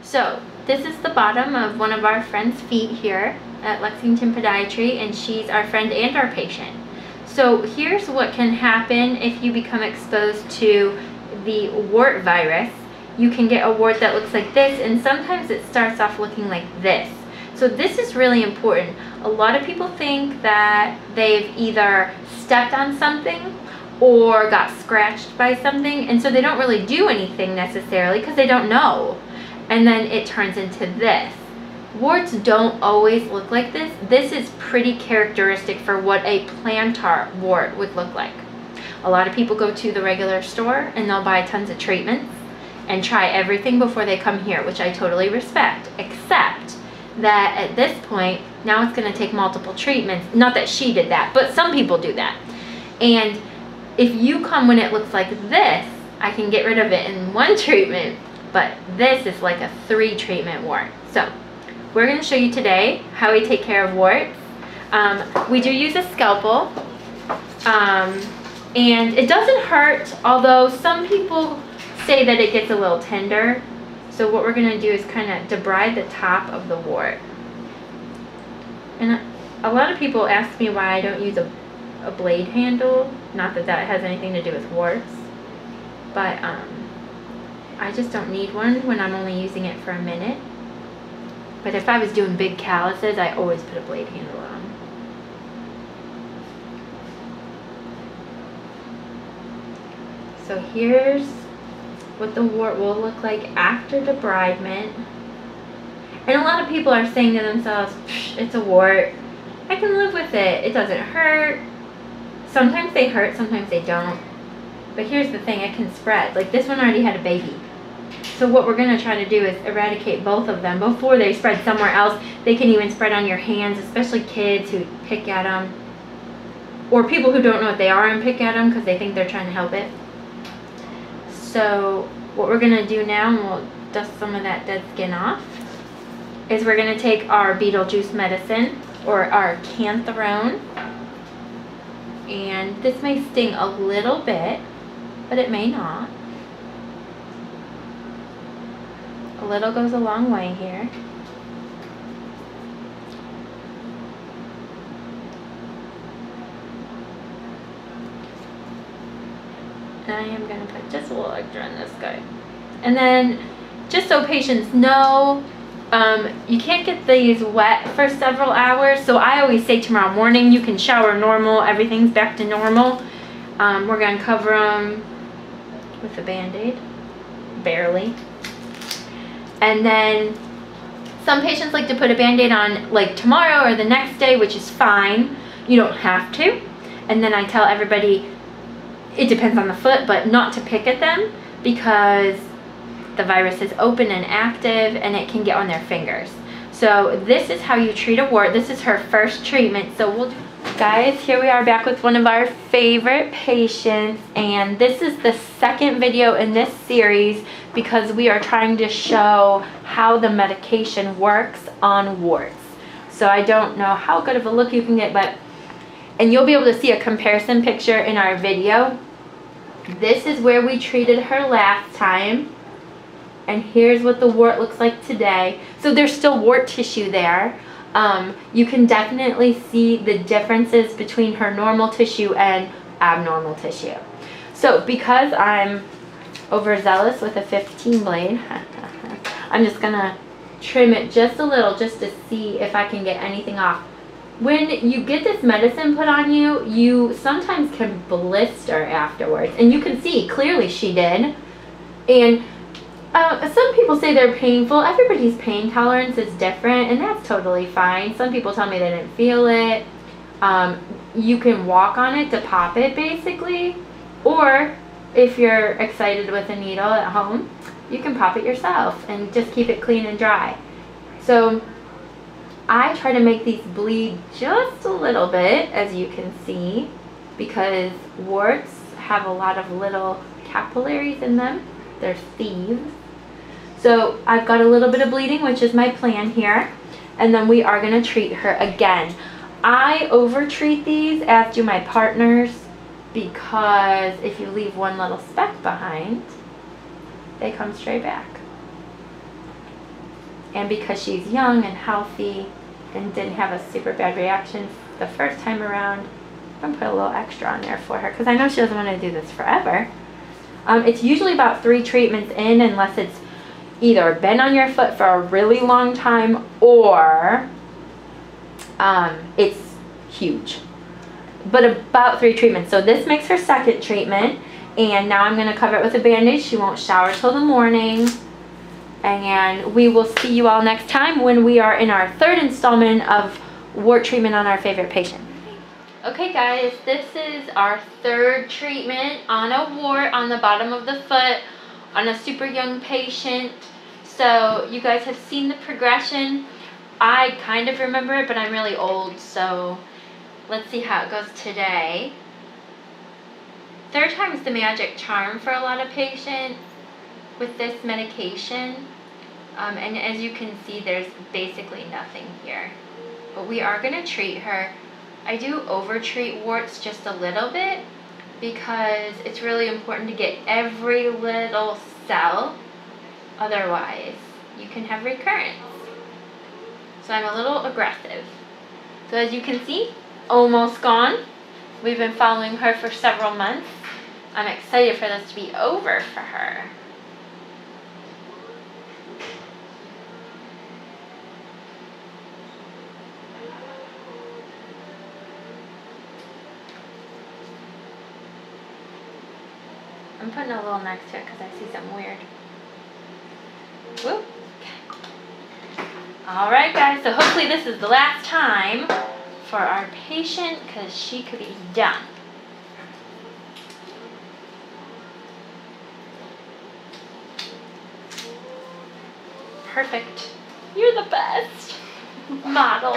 So this is the bottom of one of our friend's feet here at Lexington Podiatry, and she's our friend and our patient. So here's what can happen if you become exposed to the wart virus. You can get a wart that looks like this, and sometimes it starts off looking like this. So this is really important. A lot of people think that they've either stepped on something or got scratched by something, and so they don't really do anything necessarily because they don't know. And then it turns into this. Warts don't always look like this. This is pretty characteristic for what a plantar wart would look like. A lot of people go to the regular store and they'll buy tons of treatments and try everything before they come here, which I totally respect, except that at this point, now it's gonna take multiple treatments. Not that she did that, but some people do that. And if you come when it looks like this, I can get rid of it in one treatment, but this is like a 3-treatment wart. So we're going to show you today how we take care of warts. We do use a scalpel, and it doesn't hurt, although some people say that it gets a little tender. So what we're going to do is kind of debride the top of the wart. And a lot of people ask me why I don't use a blade handle. Not that that has anything to do with warts, but I just don't need one when I'm only using it for a minute. But if I was doing big calluses, I always put a blade handle on. So here's what the wart will look like after debridement. And a lot of people are saying to themselves, it's a wart, I can live with it, it doesn't hurt. Sometimes they hurt, sometimes they don't. But here's the thing, it can spread. Like this one already had a baby. So what we're going to try to do is eradicate both of them before they spread somewhere else. They can even spread on your hands, especially kids who pick at them. Or people who don't know what they are and pick at them because they think they're trying to help it. So what we're going to do now, and we'll dust some of that dead skin off, is we're going to take our Beetlejuice medicine, or our cantharone. And this may sting a little bit, but it may not. A little goes a long way here. And I am going to put just a little extra on this guy. And then, just so patients know, you can't get these wet for several hours. So I always say tomorrow morning you can shower normal, everything's back to normal. We're going to cover them with a Band-Aid, barely. And then some patients like to put a Band-Aid on like tomorrow or the next day, which is fine. You don't have to. And then I tell everybody, it depends on the foot, but not to pick at them because the virus is open and active and it can get on their fingers. So this is how you treat a wart. This is her first treatment. So we'll do. Guys, here we are back with one of our favorite patients, and this is the second video in this series because we are trying to show how the medication works on warts. So I don't know how good of a look you can get, and you'll be able to see a comparison picture in our video. This is where we treated her last time, and here's what the wart looks like today. So there's still wart tissue there. You can definitely see the differences between her normal tissue and abnormal tissue. So because I'm overzealous with a 15 blade, I'm just gonna trim it just a little just to see if I can get anything off. When you get this medicine put on you, you sometimes can blister afterwards, and you can see clearly she did. And some people say they're painful. Everybody's pain tolerance is different, and that's totally fine. Some people tell me they didn't feel it. You can walk on it to pop it, basically. Or if you're excited with a needle at home, you can pop it yourself and just keep it clean and dry. So I try to make these bleed just a little bit, as you can see, because warts have a lot of little capillaries in them. They're thieves. So I've got a little bit of bleeding, which is my plan here, and then we are going to treat her again. I over-treat these, as do my partners, because if you leave one little speck behind, they come straight back. And because she's young and healthy and didn't have a super bad reaction the first time around, I'm gonna put a little extra on there for her because I know she doesn't want to do this forever. It's usually about 3 treatments in, unless it's either been on your foot for a really long time or it's huge. But about 3 treatments. So this makes her second treatment, and now I'm going to cover it with a bandage. She won't shower till the morning. And we will see you all next time when we are in our 3rd installment of wart treatment on our favorite patient. Okay guys, this is our 3rd treatment on a wart on the bottom of the foot on a super young patient. So you guys have seen the progression. I kind of remember it, but I'm really old, so let's see how it goes today. 3rd time's the magic charm for a lot of patients with this medication. And as you can see, there's basically nothing here. But we are going to treat her. I do over-treat warts just a little bit because it's really important to get every little cell. Otherwise, you can have recurrence. So I'm a little aggressive. So as you can see, almost gone. We've been following her for several months. I'm excited for this to be over for her. I'm putting a little next to it because I see something weird. Whoop. Okay. Alright guys, so hopefully this is the last time for our patient because she could be done. Perfect. You're the best model.